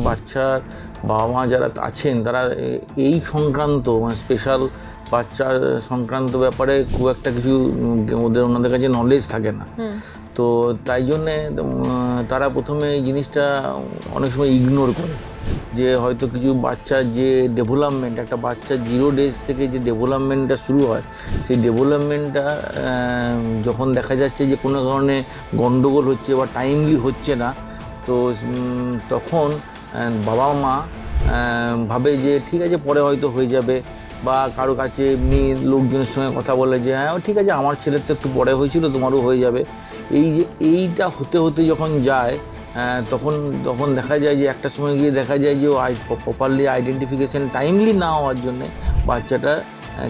বাচ্চার বাবা মা যারা আছেন তারা এই সংক্রান্ত মানে স্পেশাল বাচ্চা সংক্রান্ত ব্যাপারে খুব একটা কিছু ওনাদের কাছে নলেজ থাকে না। তো তাই জন্যে তারা প্রথমে এই জিনিসটা অনেক সময় ইগনোর করে, যে হয়তো কিছু বাচ্চার যে ডেভেলপমেন্ট, একটা বাচ্চার 0 ডেজ থেকে যে ডেভেলপমেন্টটা শুরু হয়, সেই ডেভেলপমেন্টটা যখন দেখা যাচ্ছে যে কোনো কারণে গণ্ডগোল হচ্ছে বা টাইমলি হচ্ছে না, তো তখন বাবা মা ভাবে যে ঠিক আছে পরে হয়তো হয়ে যাবে, বা কারো কাছে এমনি লোকজনের সঙ্গে কথা বলে যে হ্যাঁ ঠিক আছে আমার ছেলের তো একটু পরে হয়েছিল, তোমারও হয়ে যাবে। এইটা হতে হতে যখন যায় তখন দেখা যায় যে একটা সময় গিয়ে দেখা যায় যে প্রপারলি আইডেন্টিফিকেশান টাইমলি না হওয়ার জন্যে বাচ্চাটা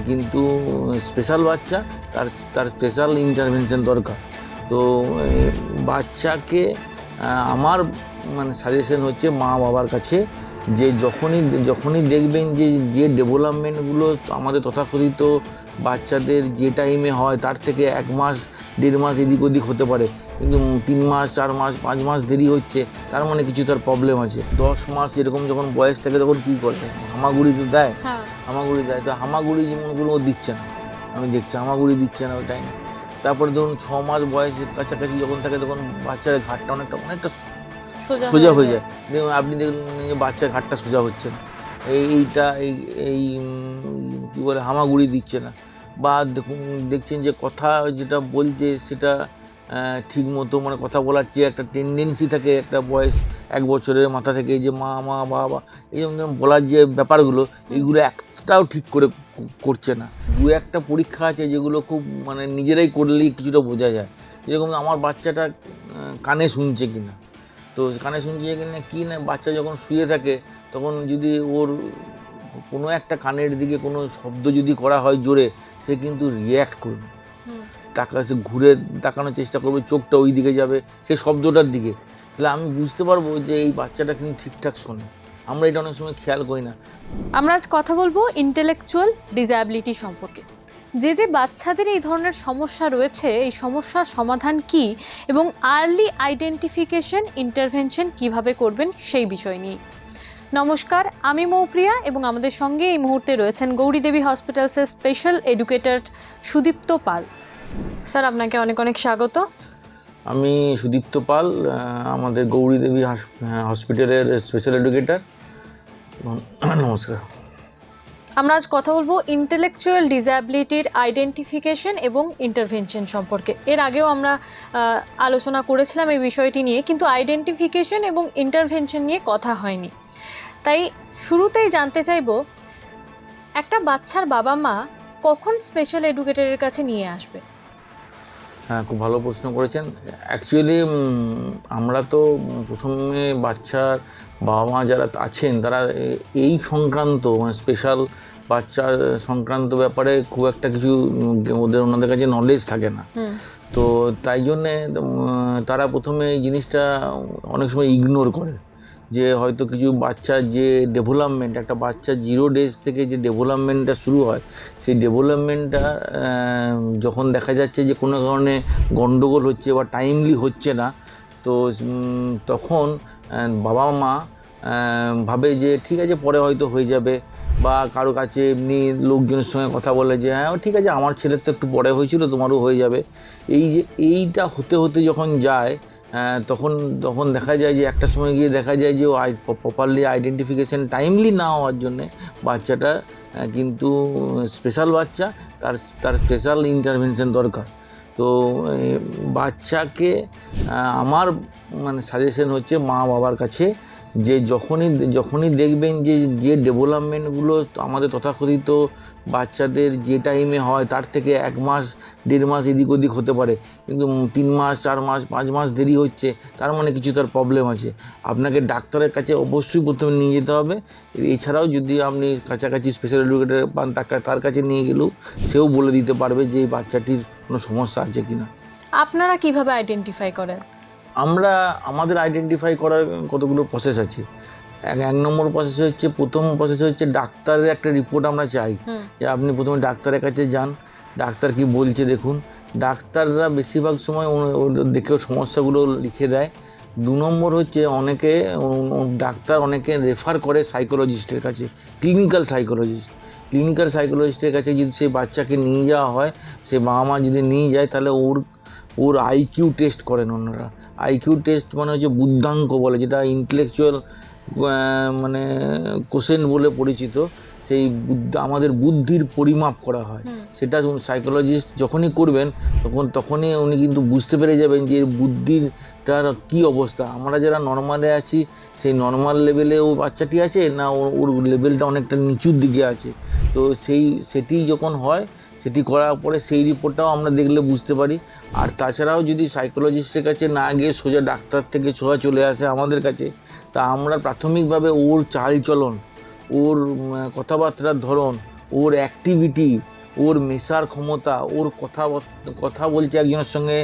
কিন্তু স্পেশাল বাচ্চা, তার স্পেশাল ইন্টারভেনশন দরকার। তো বাচ্চাকে আমার মানে সাজেশন হচ্ছে মা বাবার কাছে যে যখনই দেখবেন যে ডেভেলপমেন্টগুলো আমাদের তথাকথিত বাচ্চাদের যে টাইমে হয় তার থেকে 1 মাস 1.5 মাস এদিক ওদিক হতে পারে, কিন্তু 3 মাস 4 মাস 5 মাস দেরি হচ্ছে, তার মানে কিছু তার প্রবলেম আছে। 10 মাস এরকম যখন বয়স থাকে তখন কী করে হামাগুড়ি তো দেয়, হামাগুড়ি দেয়, তো হামাগুড়ি যেমনগুলো ও দিচ্ছে না, আমি দেখছি হামাগুড়ি দিচ্ছে না ওই টাইমে। তারপরে ধরুন 6 মাস বয়সের কাছাকাছি যখন থাকে তখন বাচ্চার ঘাটটা অনেকটা সোজা হয়ে যায়। দেখুন আপনি দেখুন যে বাচ্চার ঘাটটা সোজা হচ্ছে না, এই কী বলে হামাগুড়ি দিচ্ছে না, বা দেখছেন যে কথা যেটা বলছে সেটা ঠিক মতো মানে কথা বলার চেয়ে একটা টেন্ডেন্সি থাকে একটা বয়স 1 বছরের মাথা থেকে, যে মা বাবা এই যেমন বলার যে ব্যাপারগুলো এইগুলো একটাও ঠিক করে করছে না। 2-1টা পরীক্ষা আছে যেগুলো খুব মানে নিজেরাই করলেই কিছুটা বোঝা যায়, যেরকম আমার বাচ্চাটা কানে শুনছে কিনা। তো কানে শুনছে কিনা কি না, বাচ্চা যখন শুয়ে থাকে তখন যদি ওর কোনো একটা কানের দিকে কোনো শব্দ যদি করা হয় জোরে, সে কিন্তু রিয়্যাক্ট করবে, সে ঘুরে তাকানোর চেষ্টা করবে, চোখটা ওই দিকে যাবে সেই শব্দটার দিকে। তাহলে আমি বুঝতে পারবো যে এই বাচ্চাটা কিন্তু ঠিকঠাক শোনে। আমরা এটা অনেক সময় খেয়াল করি না। আমরা আজ কথা বলবো ইন্টেলেকচুয়াল ডিসএবিলিটি সম্পর্কে। যে বাচ্চাদের এই ধরনের সমস্যা রয়েছে, এই সমস্যার সমাধান কি এবং আর্লি আইডেন্টিফিকেশন ইন্টারভেনশন কিভাবে করবেন সেই বিষয় নিয়ে। নমস্কার, আমি মৌপ্রিয়া এবং আমাদের সঙ্গে এই মুহূর্তে রয়েছেন গৌরীদেবী হসপিটালসের স্পেশাল এডুকেটর সুদীপ্ত পাল। স্যার আপনাকে অনেক অনেক স্বাগত। আমি সুদীপ্ত পাল, আমাদের গৌরীদেবী হসপিটালের স্পেশাল এডুকেটর। নমস্কার। আমরা আজ কথা বলবো ইন্টেলেকচুয়াল ডিসএবিলিটির আইডেন্টিফিকেশন এবং ইন্টারভেনশন সম্পর্কে। এর আগেও আমরা আলোচনা করেছিলাম এই বিষয়টি নিয়ে, কিন্তু আইডেন্টিফিকেশন এবং ইন্টারভেনশন নিয়ে কথা হয়নি। তাই শুরুতেই জানতে চাইব, একটা বাচ্চার বাবা মা কখন স্পেশাল এডুকেটরের কাছে নিয়ে আসবে? হ্যাঁ, খুব ভালো প্রশ্ন করেছেন। অ্যাকচুয়ালি আমরা তো প্রথমে বাচ্চার বাবা মা যারা আছেন তারা এই সংক্রান্ত মানে স্পেশাল বাচ্চা সংক্রান্ত ব্যাপারে খুব একটা কিছু ওনাদের কাছে নলেজ থাকে না। তো তাই জন্যে তারা প্রথমে এই জিনিসটা অনেক সময় ইগনোর করে, যে হয়তো কিছু বাচ্চার যে ডেভেলপমেন্ট, একটা বাচ্চার 0 ডেজ থেকে যে ডেভেলপমেন্টটা শুরু হয়, সেই ডেভেলপমেন্টটা যখন দেখা যাচ্ছে যে কোনো কারণে গণ্ডগোল হচ্ছে বা টাইমলি হচ্ছে না, তো তখন বাবা মা ভাবে যে ঠিক আছে পরে হয়তো হয়ে যাবে, বা কারো কাছে এমনি লোকজনের সঙ্গে কথা বলে যে হ্যাঁ ঠিক আছে আমার ছেলের তো একটু পরে হয়েছিল, তোমারও হয়ে যাবে। এইটা হতে হতে যখন যায় তখন দেখা যায় যে একটা সময় গিয়ে দেখা যায় যে প্রপারলি আইডেন্টিফিকেশান টাইমলি না হওয়ার জন্যে বাচ্চাটা কিন্তু স্পেশাল বাচ্চা, তার স্পেশাল ইন্টারভেনশন দরকার। তো বাচ্চাকে আমার মানে সাজেশন হচ্ছে মা বাবার কাছে যে যখনই দেখবেন যে ডেভেলপমেন্টগুলো আমাদের তথাকথিত বাচ্চাদের যে টাইমে হয় তার থেকে 1 মাস 1.5 মাস এদিক ওদিক হতে পারে, কিন্তু 3 মাস 4 মাস 5 মাস দেরি হচ্ছে, তার মানে কিছু তার প্রবলেম আছে। আপনাকে ডাক্তারের কাছে অবশ্যই প্রথমে নিয়ে যেতে হবে। এছাড়াও যদি আপনি কাছাকাছি স্পেশাল এডুকেটর পান তার কাছে নিয়ে গেলেও সেও বলে দিতে পারবে যে এই বাচ্চাটির কোনো সমস্যা আছে কিনা। আপনারা কিভাবে আইডেন্টিফাই করেন? আমাদের আইডেন্টিফাই করার কতগুলো প্রসেস আছে। 1 নম্বর প্রসেস হচ্ছে, প্রথম প্রসেস হচ্ছে ডাক্তারের একটা রিপোর্ট আমরা চাই, যে আপনি প্রথমে ডাক্তারের কাছে যান, ডাক্তার কি বলছে দেখুন। ডাক্তাররা বেশিরভাগ সময় ওদের দেখেও সমস্যাগুলো লিখে দেয়, 2 নম্বর হচ্ছে অনেকে ডাক্তার অনেকে রেফার করে সাইকোলজিস্টের কাছে, ক্লিনিক্যাল সাইকোলজিস্টের কাছে যদি সেই বাচ্চাকে নিয়ে যাওয়া হয়, সে বাবা মা যদি নিয়ে যায়, তাহলে ওর আইকিউ টেস্ট করেন ওনারা। আইকিউ টেস্ট মানে হচ্ছে বুদ্ধাঙ্ক বলে, যেটা ইন্টেলেকচুয়াল মানে কোশ্চেন বলে পরিচিত। সেই আমাদের বুদ্ধির পরিমাপ করা হয়, সেটা সাইকোলজিস্ট যখনই করবেন তখনই উনি কিন্তু বুঝতে পেরে যাবেন যে এর বুদ্ধিটার কী অবস্থা। আমরা যারা নর্মালে আছি সেই নর্মাল লেভেলে ও বাচ্চাটি আছে, না ওর লেভেলটা অনেকটা নিচুর দিকে আছে। তো সেটি যখন হয়, সেটি করার পরে সেই রিপোর্টটাও আমরা দেখলে বুঝতে পারি। আর তাছাড়াও যদি সাইকোলজিস্টের কাছে না গিয়ে সোজা ডাক্তার থেকে সোজা চলে আসে আমাদের কাছে, তা আমরা প্রাথমিকভাবে ওর চালচলন, ওর কথাবার্তার ধরন, ওর অ্যাক্টিভিটি, ওর মেশার ক্ষমতা, ওর কথা বলছে একজনের সঙ্গে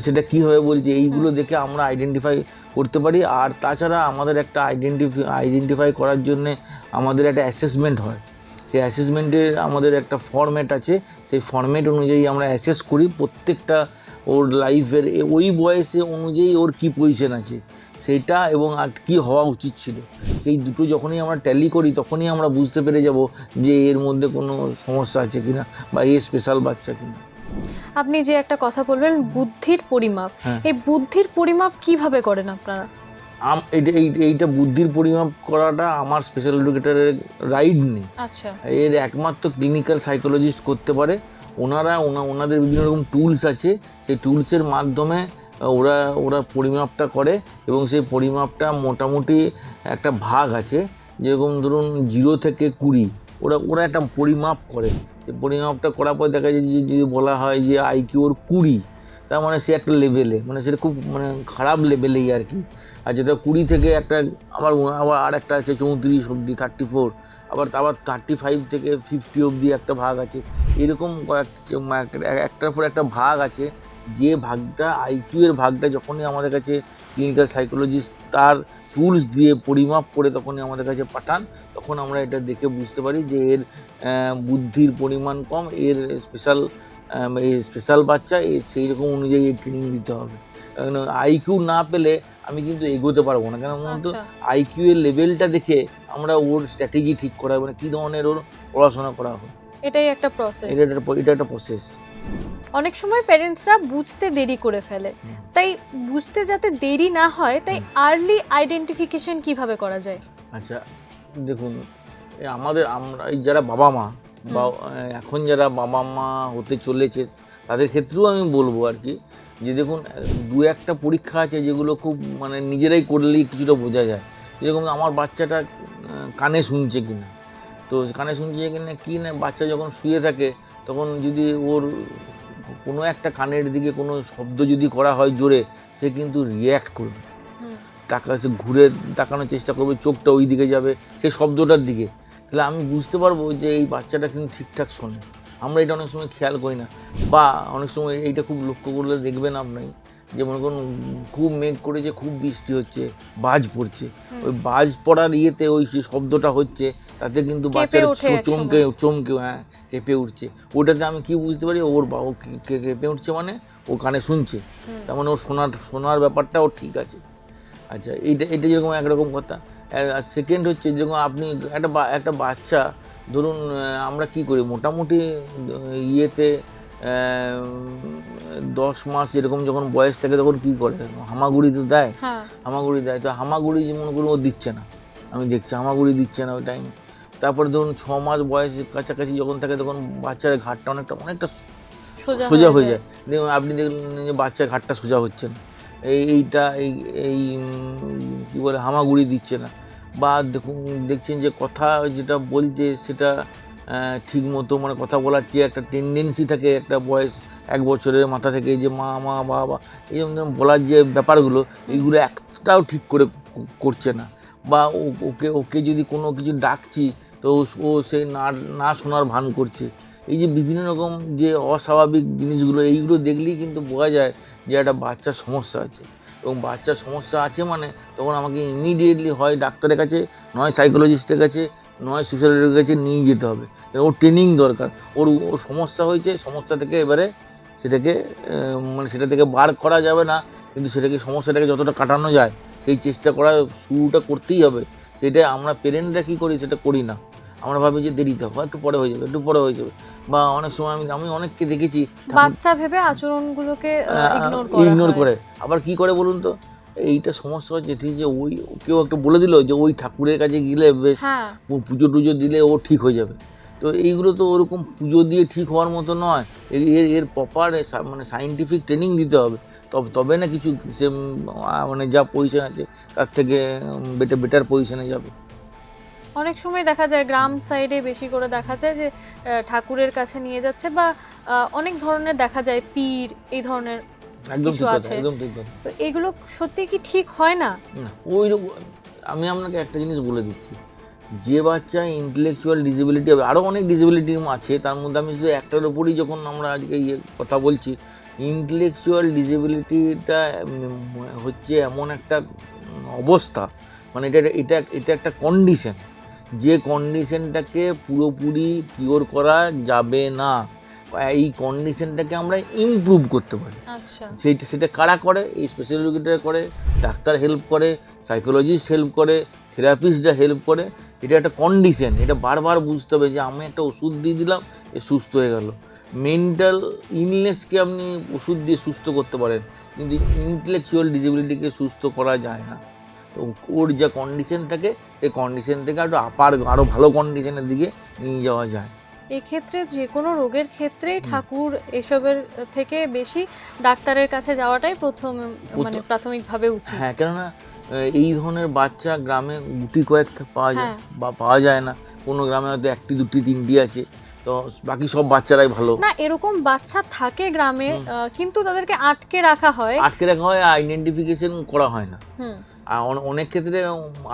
সেটা কীভাবে বলছে, এইগুলো দেখে আমরা আইডেন্টিফাই করতে পারি। আর তাছাড়া আমাদের একটা আইডেন্টিফাই করার জন্যে আমাদের একটা অ্যাসেসমেন্ট হয়। সেই অ্যাসেসমেন্টের আমাদের একটা ফরম্যাট আছে, সেই ফরম্যাট অনুযায়ী আমরা অ্যাসেস করি প্রত্যেকটা ওর লাইফের ওই বয়সে অনুযায়ী ওর কী পজিশন আছে সেটা, এবং আর কী হওয়া উচিত ছিল। সেই দুটো যখনই আমরা ট্যালি করি তখনই আমরা বুঝতে পেরে যাব যে এর মধ্যে কোনো সমস্যা আছে কিনা বা এ স্পেশাল বাচ্চা কিনা। আপনি যে একটা কথা বলবেন বুদ্ধির পরিমাপ, এই বুদ্ধির পরিমাপ কিভাবে করেন আপনারা? এইটা বুদ্ধির পরিমাপ করাটা আমার স্পেশাল এডুকেটরের রাইট নেই। আচ্ছা, এর একমাত্র ক্লিনিক্যাল সাইকোলজিস্ট করতে পারে। ওনাদের বিভিন্ন রকম টুলস আছে, সেই টুলসের মাধ্যমে ওরা পরিমাপটা করে, এবং সেই পরিমাপটা মোটামুটি একটা ভাগ আছে, যেরকম ধরুন 0 থেকে 20 ওরা একটা পরিমাপ করে। সেই পরিমাপটা করার পর দেখা যায় যে যদি বলা হয় যে আইকিউ ওর 20, তার মানে সে একটা লেভেলে, মানে সেটা খুব খারাপ লেভেলেই আর কি। আর যেটা 20 থেকে আবার আর একটা আছে 34 অবধি, 34, আবার 35 থেকে 50 অবধি একটা ভাগ আছে। এরকম একটার পর একটা ভাগ আছে। যে ভাগটা আইকিউ এর ভাগটা যখনই আমাদের কাছে ক্লিনিক্যাল সাইকোলজিস্ট তার টুলস দিয়ে পরিমাপ করে তখনই আমাদের কাছে পাঠান, তখন আমরা এটা দেখে বুঝতে পারি যে এর বুদ্ধির পরিমাণ কম, এর স্পেশাল বাচ্চা, সেই রকম অনুযায়ী ট্রেনিং দিতে হবে। আইকিউ না পেলে আমি কিন্তু এগোতে পারবো না, কেন বলতো আইকিউ এর লেভেলটা দেখে আমরা ওর স্ট্র্যাটেজি ঠিক করা হবে, কী ধরনের ওর পড়াশোনা করা হবে। এটাই একটা প্রসেস। এটা একটা প্রসেস। অনেক সময় প্যারেন্টসরা বুঝতে দেরি করে ফেলে, তাই বুঝতে যাতে দেরি না হয়, তাই আর্লি আইডেন্টিফিকেশন কিভাবে করা যায়? আচ্ছা, দেখুন আমরা এই যারা বাবা মা বা এখন যারা বাবা মা হতে চলেছে তাদের ক্ষেত্রেও আমি বলবো আর কি, যে দেখুন 2-1টা পরীক্ষা আছে যেগুলো খুব নিজেরাই করলেই কিছুটা বোঝা যায়। যেরকম আমার বাচ্চাটা কানে শুনছে কিনা, তো কানে শুনছে কিনা কি না, বাচ্চা যখন শুয়ে থাকে তখন যদি ওর কোনো একটা কানের দিকে কোনো শব্দ যদি করা হয় জোরে, সে কিন্তু রিয়্যাক্ট করবে, ঘুরে তাকানোর চেষ্টা করবে, চোখটা ওই দিকে যাবে সেই শব্দটার দিকে। তাহলে আমি বুঝতে পারবো যে এই বাচ্চাটা কিন্তু ঠিকঠাক শোনে। আমরা এটা অনেক সময় খেয়াল করি না, বা অনেক সময় এইটা খুব লক্ষ্য করলে দেখবেন আপনি, যে মনে করুন খুব মেঘ করেছে, খুব বৃষ্টি হচ্ছে, বাজ পড়ছে, ওই বাজ পড়ার ইয়েতে ওই যে শব্দটা হচ্ছে তাতে কিন্তু বাচ্চারা চমকে কেঁপে উঠছে। ওটাতে আমি কি বুঝতে পারি, ওর কেঁপে উঠছে মানে ও কানে শুনছে, তার মানে ওর শোনার ব্যাপারটা ওর ঠিক আছে। আচ্ছা, এটা যেরকম একরকম কথা। আর সেকেন্ড হচ্ছে যেরকম আপনি একটা বাচ্চা ধরুন আমরা কি করি মোটামুটি ইয়েতে 10 মাস এরকম যখন বয়স থাকে তখন কি করে, হামাগুড়ি তো দেয়, হামাগুড়ি দেয়। তো হামাগুড়ি যে মনে করুন ও দিচ্ছে না, আমি দেখছি হামাগুড়ি দিচ্ছে না ওই টাইম। তারপরে ধরুন 6 মাস বয়সের কাছাকাছি যখন থাকে তখন বাচ্চার ঘাটটা অনেকটা সোজা হয়ে যায়। দেখুন আপনি দেখলেন যে বাচ্চার ঘাটটা সোজা হচ্ছে না, এইটা কী বলে হামাগুড়ি দিচ্ছে না। বা দেখছেন যে কথা যেটা বলছে সেটা ঠিক মতো কথা বলার চেয়ে একটা টেন্ডেন্সি থাকে একটা বয়স 1 বছরের মাথা থেকে, যে মা বাবা এই বলার যে ব্যাপারগুলো, এইগুলো একটাও ঠিক করে করছে না। বা ওকে যদি কোনো কিছু ডাকছি তো ও সে না শোনার ভান করছে। এই যে বিভিন্ন রকম যে অস্বাভাবিক জিনিসগুলো, এইগুলো দেখলেই কিন্তু বোঝা যায় যে একটা বাচ্চার সমস্যা আছে। এবং বাচ্চার সমস্যা আছে মানে তখন আমাকে ইমিডিয়েটলি হয় ডাক্তারের কাছে, নয় সাইকোলজিস্টের কাছে, নয় সোশ্যাল কাছে নিয়ে যেতে হবে। ওর ট্রেনিং দরকার। ওর সমস্যা হয়েছে, সমস্যা থেকে এবারে সেটা থেকে বার করা যাবে না, কিন্তু সেটাকে সমস্যাটাকে যতটা কাটানো যায় সেই চেষ্টা করা শুরুটা করতেই হবে। সেটা আমরা পেরেন্টরা কী করি সেটা করি না, আমরা ভাবি যে দেরিতে হবে, একটু পরে হয়ে যাবে, একটু পরে হয়ে যাবে। বা অনেক সময় আমি অনেককে দেখেছি বাচ্চা ভেবে আচরণগুলোকে ইগনোর করে। আবার কি করে বলুন তো, এইটা সমস্যা হচ্ছে ঠিক যে ওই কেউ একটা বলে দিল যে ওই ঠাকুরের কাছে গেলে বেশ পুজো টুজো দিলে ও ঠিক হয়ে যাবে। তো এইগুলো তো ওরকম পুজো দিয়ে ঠিক হওয়ার মতো নয়, এর প্রপার মানে সায়েন্টিফিক ট্রেনিং দিতে হবে, তবে না কিছু সে মানে যা পজিশন আছে তার থেকে বেটার পজিশনে যাবে। অনেক সময় দেখা যায় গ্রাম সাইডে বেশি করে দেখা যায় যে ঠাকুরের কাছে নিয়ে যাচ্ছে, বা অনেক ধরনের দেখা যায় পীর এই ধরনের একদম কিছু ঠিক কথা, আছে। একদম ঠিক কথা। তো এগুলো সত্যি কি ঠিক হয় না? না, ওই আমি আপনাকে একটা জিনিস বলে দিচ্ছি, যে বাচ্চা ইন্টেলেকচুয়াল ডিসেবিলিটি হবে, আরও অনেক ডিসেবিলিটি আছে, তার মধ্যে আমি শুধু একটার উপরই যখন আমরা আজকে কথা বলছি, ইন্টেলেকচুয়াল ডিসেবিলিটিটা হচ্ছে এমন একটা অবস্থা, মানে এটা একটা কন্ডিশন, যে কন্ডিশনটাকে পুরোপুরি কিওর করা যাবে না। এই কন্ডিশনটাকে আমরা ইমপ্রুভ করতে পারি। আচ্ছা, সেটা কারা করে? এই স্পেশাল এডুকেটর করে, ডাক্তার হেল্প করে, সাইকোলজিস্ট হেল্প করে, থেরাপিস্টরা হেল্প করে। এটা একটা কন্ডিশন, এটা বারবার বুঝতে হবে যে আমি একটা ওষুধ দিয়ে দিলাম, এ সুস্থ হয়ে গেল। মেন্টাল ইলনেসকে আপনি ওষুধ দিয়ে সুস্থ করতে পারেন, কিন্তু ইন্টেলেকচুয়াল ডিসেবিলিটিকে সুস্থ করা যায় না। তো ওর যা কন্ডিশন থাকে সেই কন্ডিশন থেকে আরও ভালো কন্ডিশনের দিকে নিয়ে যাওয়া যায়। এক্ষেত্রে যে কোনো রোগের ক্ষেত্রেই ঠাকুর এসবের থেকে বেশি ডাক্তারের কাছে যাওয়াটাই মানে প্রাথমিকভাবে উচিত। হ্যাঁ, কেননা এই ধরনের বাচ্চা গ্রামে গুটি কয়েক পাওয়া যায়, বা পাওয়া যায় না। কোনো গ্রামে হয়তো একটি দুটি তিনটি আছে, তো বাকি সব বাচ্চারাই ভালো না। এরকম বাচ্চা থাকে গ্রামে, কিন্তু তাদেরকে আটকে রাখা হয়, আইডেন্টিফিকেশন করা হয় না। আর অনেক ক্ষেত্রে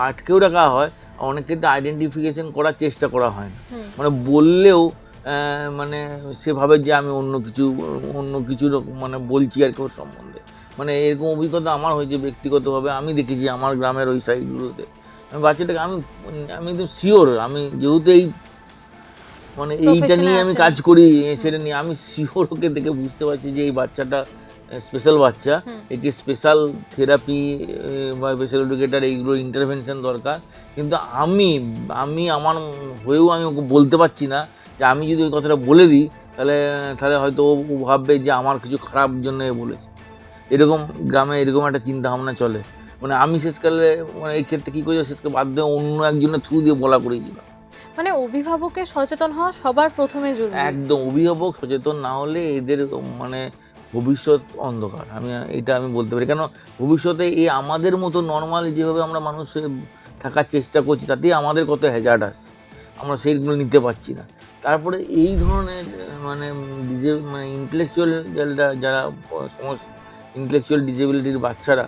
আটকেও রাখা হয়, অনেক ক্ষেত্রে আইডেন্টিফিকেশন করার চেষ্টা করা হয় না। মানে বললেও মানে সেভাবে যে আমি অন্য কিছু মানে বলছি আর কেউ সম্বন্ধে, মানে এরকম অভিজ্ঞতা আমার হয়েছে ব্যক্তিগতভাবে। আমি দেখেছি আমার গ্রামের ওই সাইডগুলোতে, আমি বাচ্চাটাকে আমি একদম শিওর, আমি যেহেতু মানে এইটা নিয়ে আমি কাজ করি, সেটা নিয়ে আমি শিওর ওকে দেখে বুঝতে পারছি যে এই বাচ্চাটা স্পেশাল বাচ্চা, একে স্পেশাল থেরাপি বা স্পেশাল এডুকেটার এইগুলো ইন্টারভেনশন দরকার। কিন্তু আমি আমার হয়েও আমি ওকে বলতে পারছি না, যে আমি যদি ওই কথাটা বলে দিই তাহলে হয়তো ও ভাববে যে আমার কিছু খারাপ জন্য বলেছে। এরকম গ্রামে এরকম একটা চিন্তা ভাবনা চলে। মানে আমি শেষকালে মানে এই ক্ষেত্রে কী করেছি, শেষকালে বাধ্য অন্য একজনের থ্রু দিয়ে বলা করেছিলাম। মানে অভিভাবকের সচেতন হওয়া সবার প্রথমে জরুরি। একদম, অভিভাবক সচেতন না হলে এদের মানে ভবিষ্যৎ অন্ধকার, আমি বলতে পারি। কেন ভবিষ্যতে এই আমাদের মতো নর্মাল যেভাবে আমরা মানুষের থাকার চেষ্টা করছি, তাতেই আমাদের কত হ্যাজার্ড আসছে, আমরা সেইগুলো নিতে পারছি না। তারপরে এই ধরনের মানে ইন্টেলেকচুয়াল যারা ইন্টেলেকচুয়াল ডিসেবিলিটির বাচ্চারা,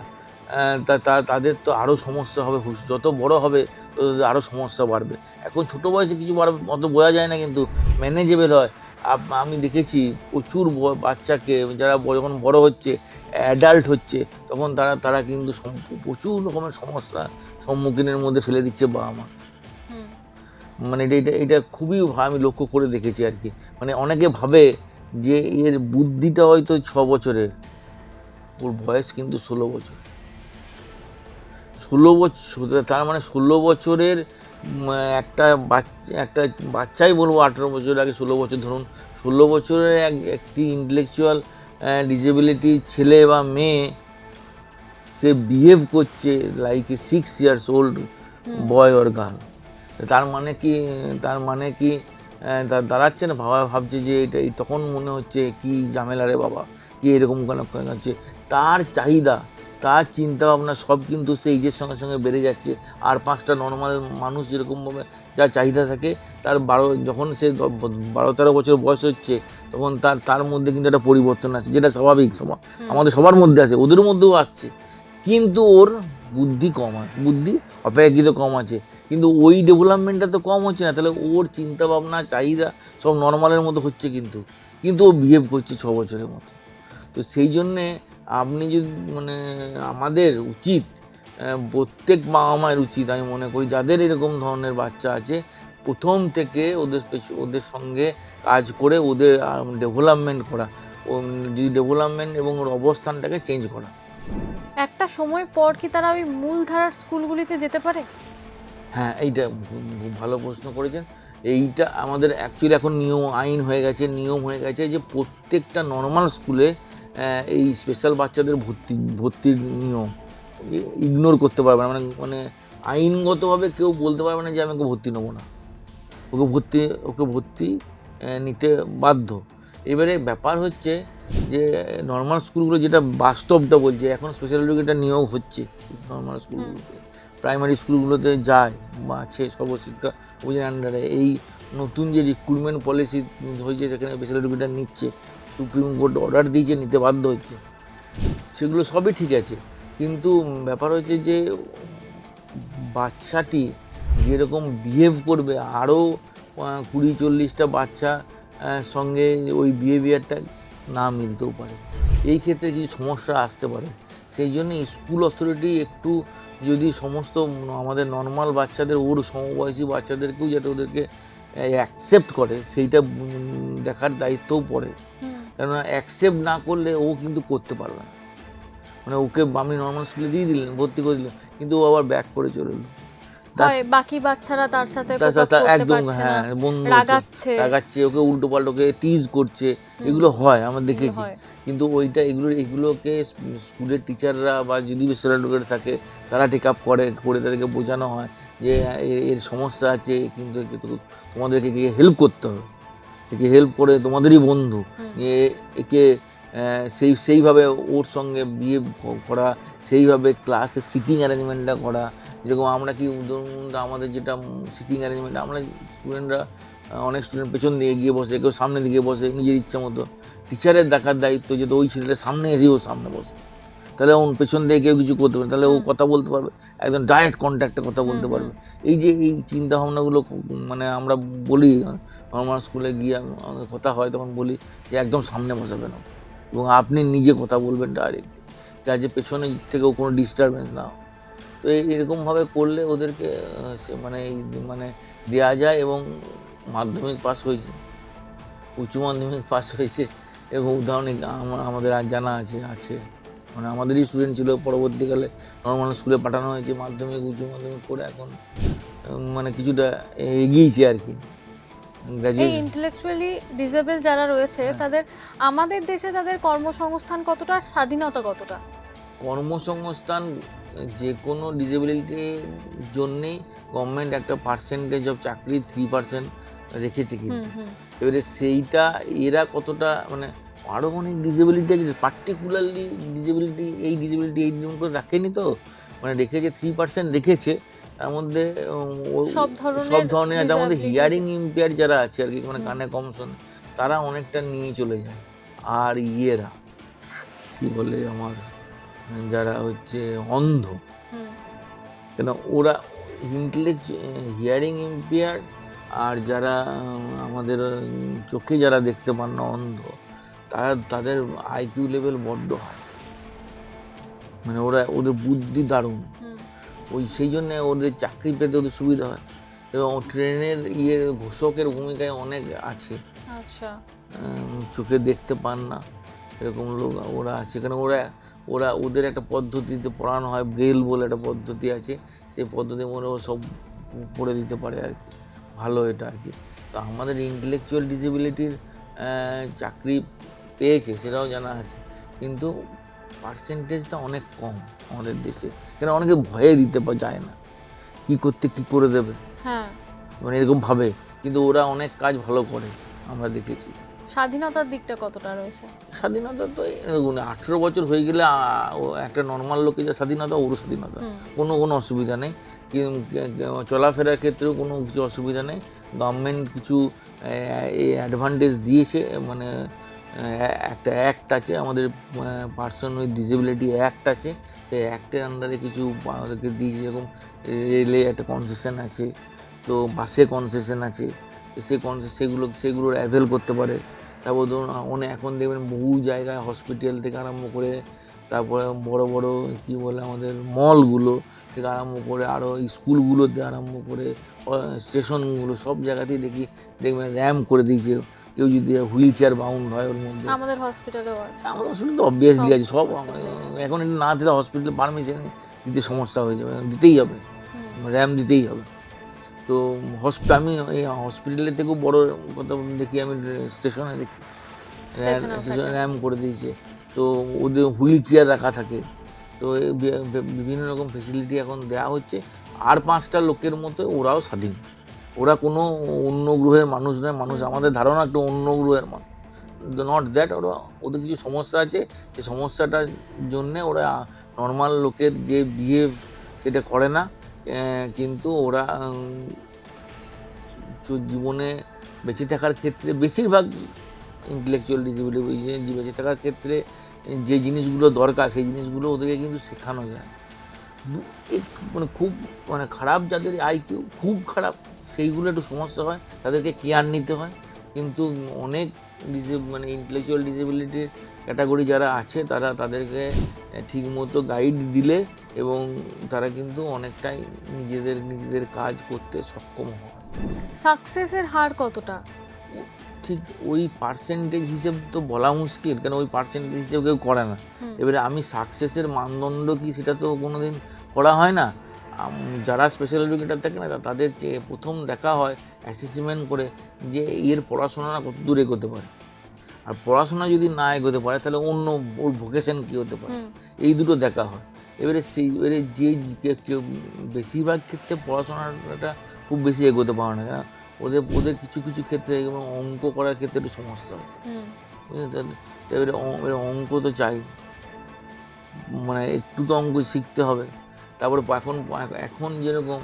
তাদের তো আরও সমস্যা হবে, যত বড় হবে আরও সমস্যা বাড়বে। এখন ছোটো বয়সে কিছু অত বোঝা যায় না, কিন্তু ম্যানেজেবল হয়। আমি দেখেছি প্রচুর বাচ্চাকে যারা যখন বড় হচ্ছে, অ্যাডাল্ট হচ্ছে, তখন তারা কিন্তু প্রচুর রকমের সমস্যা সম্মুখীনের মধ্যে ফেলে দিচ্ছে বাবা মা। মানে এটা খুবই আমি লক্ষ্য করে দেখেছি আর কি। মানে অনেকে ভাবে যে এর বুদ্ধিটা হয়তো 6 বছরের, ওর বয়স কিন্তু 16 বছর। 16 বছর, তার মানে 16 বছরের একটা বাচ্চাই বলবো, 18 বছর আগে 16 বছর ধরুন, 16 বছরের একটি ইন্টেলেকচুয়াল ডিসেবিলিটি ছেলে বা মেয়ে, সে বিহেভ করছে like a 6 years old boy or girl. তার মানে কি দাঁড়াচ্ছে না, ভাবছে যে এটা তখন মনে হচ্ছে কি ঝামেলা রে বাবা, কি এরকম কেন হচ্ছে। তার চাহিদা, তার চিন্তাভাবনা সব কিন্তু সেই এজের সঙ্গে সঙ্গে বেড়ে যাচ্ছে। আর 5টা নর্মাল মানুষ যেরকমভাবে যা চাহিদা থাকে, তার যখন সে 12-13 বছর বয়স হচ্ছে, তখন তার মধ্যে কিন্তু একটা পরিবর্তন আসছে, যেটা স্বাভাবিক, আমাদের সবার মধ্যে আছে, ওদের মধ্যেও আসছে। কিন্তু ওর বুদ্ধি কম আছে, বুদ্ধি অপেক্ষাকৃত কম আছে, কিন্তু ওই ডেভেলপমেন্টটা তো কম হচ্ছে না। তাহলে ওর চিন্তাভাবনা চাহিদা সব নর্মালের মতো হচ্ছে, কিন্তু ও বিহেভ করছে 6 বছরের মতো। তো সেই জন্যে আপনি যদি মানে আমাদের উচিত, প্রত্যেক বাবা মায়ের উচিত, আমি মনে করি, যাদের এরকম ধরনের বাচ্চা আছে, প্রথম থেকে ওদের সঙ্গে কাজ করে ওদের ডেভেলপমেন্ট করা, যদি ডেভেলপমেন্ট এবং ওর অবস্থানটাকে চেঞ্জ করা। একটা সময় পর কি তারা ওই মূলধারার স্কুলগুলিতে যেতে পারে? হ্যাঁ, এইটা খুব ভালো প্রশ্ন করেছেন। এইটা আমাদের অ্যাকচুয়ালি এখন আইন হয়ে গেছে, নিয়ম হয়ে গেছে যে প্রত্যেকটা নর্মাল স্কুলে এই স্পেশাল বাচ্চাদের ভর্তির নিয়ম ইগনোর করতে পারবে না। মানে আইনগতভাবে কেউ বলতে পারবে না যে আমি ওকে ভর্তি নেবো না, ওকে ভর্তি নিতে বাধ্য। এবারে ব্যাপার হচ্ছে যে নর্মাল স্কুলগুলো যেটা বাস্তবটা বলছে, এখন স্পেশাল এডুকেটর নিয়োগ হচ্ছে নর্মাল স্কুলগুলোতে, প্রাইমারি স্কুলগুলোতে যায় বা আছে সর্বশিক্ষা অভিযানের আন্ডারে। এই নতুন যে রিক্রুটমেন্ট পলিসি হয়েছে সেখানে স্পেশাল এডুকেটর নিচ্ছে, সুপ্রিম কোর্ট অর্ডার দিয়েছে, নিতে বাধ্য হচ্ছে, সেগুলো সবই ঠিক আছে। কিন্তু ব্যাপার হচ্ছে যে বাচ্চাটি যেরকম বিহেভ করবে, আরও 20-40টা বাচ্চা সঙ্গে ওই বিহেভিয়ারটা না মিলতেও পারে, এই ক্ষেত্রে কিছু সমস্যা আসতে পারে। সেই জন্য স্কুল অথরিটি একটু যদি সমস্ত আমাদের নর্মাল বাচ্চাদের, ওর সমবয়সী বাচ্চাদেরকেও যাতে ওদেরকে অ্যাকসেপ্ট করে, সেইটা দেখার দায়িত্বও পড়ে। কেননা অ্যাকসেপ্ট না করলে ও কিন্তু করতে পারবে না। মানে ওকে আপনি নর্মাল স্কুলে দিয়ে দিলেন, ভর্তি করে দিলেন, কিন্তু ও আবার ব্যাক করে চলে এলো, বাকি বাচ্চারা তার সাথে একদম হ্যাঁ বন্ধু রাগাচ্ছে, ওকে উল্টো পাল্টো ওকে টিজ করছে, এগুলো হয় আমরা দেখেছি। কিন্তু এগুলোকে স্কুলের টিচাররা বা যদি স্পেশাল এডুকেটর থাকে তারা টেক আপ করে তাদেরকে বোঝানো হয় যে এর সমস্যা আছে, কিন্তু তোমাদেরকে হেল্প করতে হবে, একে হেল্প করে তোমাদেরই বন্ধু, একে সেইভাবে ওর সঙ্গে বিহেভ করা, সেইভাবে ক্লাসে সিটিং অ্যারেঞ্জমেন্টটা করা। যেরকম আমরা কি আমাদের যেটা সিটিং অ্যারেঞ্জমেন্ট, আমরা স্টুডেন্টরা অনেক স্টুডেন্ট পেছন দিকে গিয়ে বসে, কেউ সামনে দিকে বসে নিজের ইচ্ছা মতো। টিচারের দেখার দায়িত্ব যে ওই ছেলেটা সামনে এসে ও সামনে বসে, তাহলে ও পেছন দিয়ে কেউ কিছু করতে পারে, তাহলে ও কথা বলতে পারবে, একদম ডাইরেক্ট কন্ট্যাক্টে কথা বলতে পারবে। এই যে এই চিন্তাভাবনাগুলো মানে আমরা বলি নর্মাল স্কুলে গিয়ে আমাদের কথা হয়, তখন বলি যে একদম সামনে বসাবে না এবং আপনি নিজে কথা বলবেন ডাইরেক্ট, যার যে পেছনে থেকেও কোনো ডিস্টারবেন্স না। তো এরকমভাবে করলে ওদেরকে মানে দেওয়া যায়। এবং মাধ্যমিক পাস হয়েছে, উচ্চ মাধ্যমিক পাস হয়েছে, এবং উদাহরণ আমাদের আর জানা আছে, মানে আমাদেরই স্টুডেন্ট ছিল, পরবর্তীকালে নর্মাল স্কুলে পাঠানো হয়েছে, মাধ্যমিক উচ্চ মাধ্যমিক করে এখন মানে কিছুটা এগিয়েছে আর কি। এই ইন্টেলেকচুয়ালি ডিসেবল যারা রয়েছে তাদের আমাদের দেশে তাদের কর্মসংস্থান কতটা, স্বাধীনতা কতটা? কর্মসংস্থান যে কোনো ডিসেবিলিটির জন্যেই গভর্নমেন্ট একটা পার্সেন্টেজ অফ চাকরি 3% রেখেছে, কিন্তু এবারে সেইটা এরা কতটা মানে আরও অনেক ডিসেবিলিটি আছে, পার্টিকুলারলি এই ডিসেবিলিটি করে রাখেনি, তো মানে রেখেছে 3% রেখেছে। তার মধ্যে সব ধরনের, তার মধ্যে হিয়ারিং ইম্পেয়ার যারা আছে আর কি, মানে কানে কম শোনে, তারা অনেকটা নিয়ে চলে যায়। আর ইয়েরা কি বলে আমার যারা হচ্ছে অন্ধ, কেন ওরা হিয়ারিং ইম্পেয়ার, আর যারা আমাদের চোখে যারা দেখতে পান না, অন্ধ, তাদের আইকিউ লেভেল বড্ড হয়, মানে ওদের বুদ্ধি দারুণ, সেই জন্যে ওদের চাকরি পেতে ওদের সুবিধা হয়। এবং ট্রেনের ঘোষকের ভূমিকায় অনেক আছে, চোখে দেখতে পান না এরকম লোক ওরা আছে। কারণ ওদের একটা পদ্ধতিতে পড়ানো হয়, ব্রেল বলে একটা পদ্ধতি আছে, সেই পদ্ধতি মনে ও সব পড়ে দিতে পারে আর কি, ভালো এটা আর কি। তো আমাদের ইন্টেলেকচুয়াল ডিসেবিলিটির চাকরি পেয়েছে সেটাও জানা আছে, কিন্তু পার্সেন্টেজটা অনেক কম আমাদের দেশে, কেন অনেকে ভয়ে দিতে যায় না, কী করে দেবে, মানে এরকম ভাবে, কিন্তু ওরা অনেক কাজ ভালো করে আমরা দেখেছি। স্বাধীনতার দিকটা কতটা রয়েছে? স্বাধীনতা তো 18 বছর হয়ে গেলে একটা নর্মাল লোকের যা স্বাধীনতা, ওরও স্বাধীনতা, কোনো অসুবিধা নেই। চলাফেরার ক্ষেত্রেও কোনো কিছু অসুবিধা নেই। গভর্নমেন্ট কিছু অ্যাডভান্টেজ দিয়েছে, মানে একটা অ্যাক্ট আছে আমাদের, পার্সন উইথ ডিসেবিলিটি অ্যাক্ট আছে, সেই অ্যাক্টের আন্ডারে কিছু আমাদেরকে দিয়েছে, যেরকম রেলে একটা কনসেশন আছে, তো বাসে কনসেশন আছে, সেগুলোর অ্যাভেল করতে পারে। তারপর ধরুন এখন দেখবেন বহু জায়গায় হসপিটাল থেকে আরম্ভ করে, তারপরে বড় বড় কী বলে আমাদের মলগুলো থেকে আরম্ভ করে, আরও স্কুলগুলোতে আরম্ভ করে স্টেশনগুলো, সব জায়গাতেই দেখবেন র্যাম্প করে দিয়েছে, কেউ যদি হুইল চেয়ার বাউন্ড হয় ওর মধ্যে। আমাদের হসপিটালেও আছে। আমাদের হসপিটাল তো অবভিয়াসলি আছে সব। এখন এটা না দিলে হসপিটালে পারমিশন দিতে সমস্যা হয়ে যাবে, দিতেই হবে, র্যাম দিতেই হবে। তো আমি এই হসপিটালের থেকেও বড় কথা দেখি, আমি স্টেশনে দেখি র্যাম করে দিয়েছে। তো ওদের হুইল চেয়ার রাখা থাকে। তো বিভিন্ন রকম ফেসিলিটি এখন দেওয়া হচ্ছে। আর 5টা লোকের মতো ওরাও স্বাধীন, ওরা কোনো অন্য গ্রহের মানুষ নয়। মানুষ আমাদের ধারণা একটা অন্য গ্রহের মানুষ, নট দ্যাট। ওদের কিছু সমস্যা আছে, সেই সমস্যাটার জন্যে ওরা নর্মাল লোকের যে বিহেভ সেটা করে না, কিন্তু ওরা জীবনে বেঁচে থাকার ক্ষেত্রে বেশিরভাগ ইন্টেলেকচুয়াল ডিসেবিলিটি বেঁচে থাকার ক্ষেত্রে যে জিনিসগুলো দরকার সেই জিনিসগুলো ওদেরকে কিন্তু শেখানো যায়। মানে খুব মানে খারাপ, যাদের আইকিউ খুব খারাপ, সেইগুলো একটু সমস্যা হয়, তাদেরকে কেয়ার নিতে হয়। কিন্তু অনেক মানে ইন্টেলেকচুয়াল ডিসেবিলিটির ক্যাটাগরি যারা আছে তাদেরকে ঠিকমতো গাইড দিলে এবং তারা কিন্তু অনেকটাই নিজেদের কাজ করতে সক্ষম হয়। সাকসেসের হার কতটা? ঠিক ওই পার্সেন্টেজ হিসেব তো বলা মুশকিল, কেন ওই পার্সেন্টেজ হিসেব কেউ করে না। এবারে আমি সাকসেসের মানদণ্ড কি সেটা তো কোনোদিন করা হয় না। যারা স্পেশাল এডুকেটার থাকে না তাদের যে প্রথম দেখা হয় অ্যাসেসমেন্ট করে যে এর পড়াশোনা কত দূর এগোতে পারে, আর পড়াশোনা যদি না এগোতে পারে তাহলে অন্য ওর ভোকেশন কী হতে পারে, এই দুটো দেখা হয়। এবারে যে কেউ বেশিরভাগ ক্ষেত্রে পড়াশোনাটা খুব বেশি এগোতে পারে না, কেন ওদের কিছু কিছু ক্ষেত্রে অঙ্ক করার ক্ষেত্রে একটু সমস্যা হয়, বুঝলেন? এবারে অঙ্ক তো চাই, মানে একটু তো অঙ্ক শিখতে হবে। তারপরে এখন যেরকম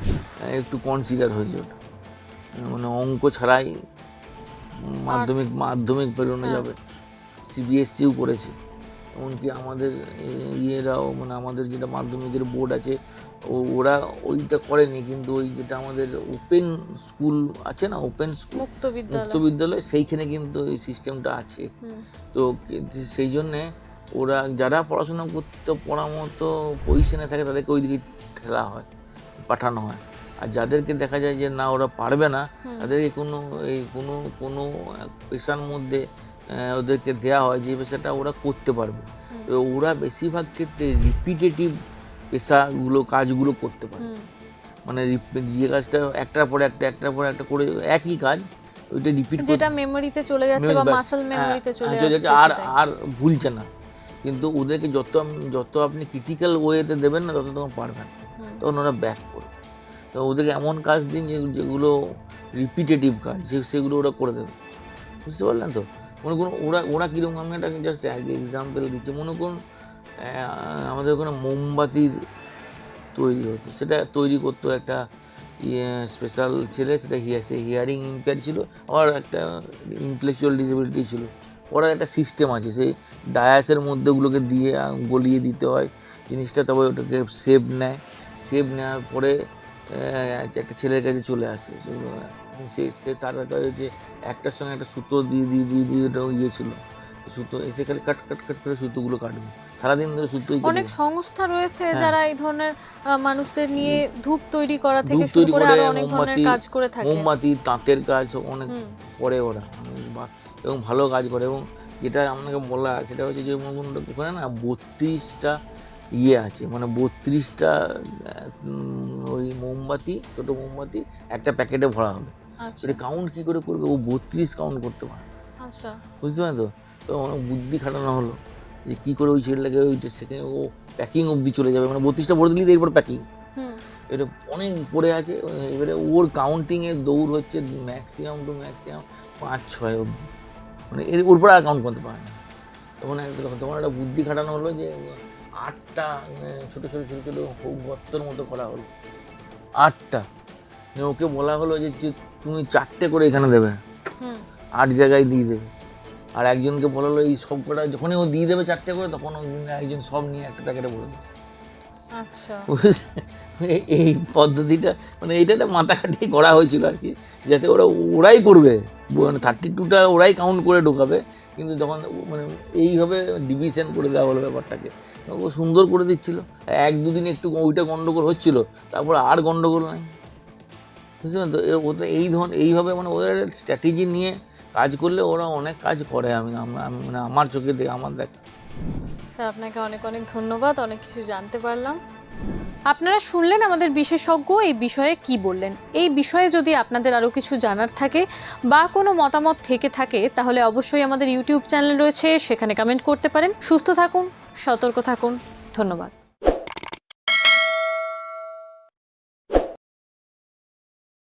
একটু কনসিডার হয়েছে ওটা, মানে অঙ্ক ছাড়াই মাধ্যমিক পেরোনো যাবে। সিবিএসসিও করেছে, এমনকি আমাদের ইয়েরাও, মানে আমাদের যেটা মাধ্যমিকের বোর্ড আছে ওরা ওইটা করেনি, কিন্তু ওই যেটা আমাদের ওপেন স্কুল আছে না, ওপেন স্কুল মুক্ত বিদ্যালয়, সেইখানে কিন্তু এই সিস্টেমটা আছে। তো সেই জন্যে ওরা যারা পড়াশোনা করতে পড়ার মতো পজিশনে থাকে তাদেরকে ওই দিকে ঠেলা হয়, পাঠানো হয়। আর যাদেরকে দেখা যায় যে না ওরা পারবে না, তাদেরকে কোনো পেশার মধ্যে ওদেরকে দেওয়া হয় যে পেশাটা ওরা করতে পারবে। ওরা বেশিরভাগ ক্ষেত্রে রিপিটেটিভ কাজগুলো করতে পারে, মানে যে কাজটা একটার পর একটা করে একই কাজ, ওইটা রিপিট, যেটা মেমোরিতে চলে যাচ্ছে বা মাসল মেমোরিতে চলে যাচ্ছে, আর ভুলছে না। কিন্তু ওদেরকে যত আপনি ক্রিটিক্যাল ওয়েতে দেবেন না, তত তখন পারবেন, তখন ওরা ব্যাক করবে। তো ওদেরকে এমন কাজ দিন যেগুলো রিপিটেটিভ কাজ, সেগুলো ওরা করে দেবে, বুঝতে পারলেন তো? মনে করুন ওরা কীরকম, আমি একটা জাস্ট এক্সাম্পল দিচ্ছি। মনে করুন আমাদের ওখানে মোমবাতির তৈরি হতো, সেটা তৈরি করতো একটা স্পেশাল ছেলে, সেটা হিয়ারিং ইম্পেয়ার ছিল, আর একটা ইন্টেলেকচুয়াল ডিসেবিলিটি ছিল। ওরা একটা সিস্টেম আছে, সেই ডায়াসের মধ্যে ওগুলোকে দিয়ে গলিয়ে দিতে হয় জিনিসটা, তবে ওটাকে শেপ নেওয়ার পরে একটা ছেলের কাছে চলে আসে। সে তার কাছে একটার সঙ্গে একটা সুতো দিয়ে ওটা ইয়ে ছিল, সুতো এসে খালি কাট করে সুতোগুলো কাটবে, সারাদিন ধরে সুতোই। অনেক সংস্থা রয়েছে যারা এই ধরনের মানুষদের নিয়ে ধূপ তৈরি করা থেকে শুরু করে আরো অনেক ধরনের কাজ করে থাকে। মোমবাতি, তাঁতের কাজ অনেক করে ওরা, এবং ভালো কাজ করে। এবং যেটা আপনাকে বলা সেটা হচ্ছে যে ওখানে না 32টা ইয়ে আছে, মানে 32টা ওই মোমবাতি, ছোটো মোমবাতি একটা প্যাকেটে ভরা হবে। সেটা কাউন্ট কী করে করবে, ও 32 কাউন্ট করতে পারে। আচ্ছা, বুঝতে পারেন তো? তো অনেক বুদ্ধি খাটানো হলো যে কী করে ওই ছেলেটাকে ওইটা সেখানে ও প্যাকিং অবধি চলে যাবে, মানে 32টা ভরে দিলেই এরপর প্যাকিং। এটা অনেক পড়ে আছে। এবারে ওর কাউন্টিংয়ের দৌড় হচ্ছে ম্যাক্সিমাম 5-6 অবধি, মানে ওর পরে আর কাউন্ট করতে পারে না। তখন একটা বুদ্ধি খাটানো হলো যে 8টা ছোটো গর্তর মতো করা হলো, 8টা। ওকে বলা হলো যে তুমি 4টে করে এখানে দেবে, 8 জায়গায় দিয়ে দেবে। আর একজনকে বলা হলো এই সব কটা যখনই ও দিয়ে দেবে 4টে করে, তখন একজন সব নিয়ে একটা প্যাকেটে ভরে দেবে। আচ্ছা, এই পদ্ধতিটা মানে এইটা একটা মাথা খাটিয়ে করা হয়েছিল আর কি, যাতে ওরাই করবে, মানে 32টা ওরাই কাউন্ট করে ঢোকাবে, কিন্তু তখন মানে এইভাবে ডিভিশন করে দেওয়া হলো ব্যাপারটাকে। ও সুন্দর করে দিচ্ছিলো, 1-2 দিন একটু ওইটা গন্ডগোল হচ্ছিল, তারপর আর গন্ডগোল নাই, বুঝতে পারেন তো? ওদের এইভাবে মানে ওদের স্ট্র্যাটেজি নিয়ে কাজ করলে ওরা অনেক কাজ করে, মানে আমার চোখে দেখে আমার দেখ। স্যার আপনাকে অনেক অনেক ধন্যবাদ, অনেক কিছু জানতে পারলাম। আপনারা শুনলেন আমাদের বিশেষজ্ঞ এই বিষয়ে কি বললেন। এই বিষয়ে যদি আপনাদের আরও কিছু জানার থাকে বা কোনো মতামত থেকে থাকে তাহলে অবশ্যই আমাদের ইউটিউব চ্যানেল রয়েছে, সেখানে কমেন্ট করতে পারেন। সুস্থ থাকুন, সতর্ক থাকুন, ধন্যবাদ।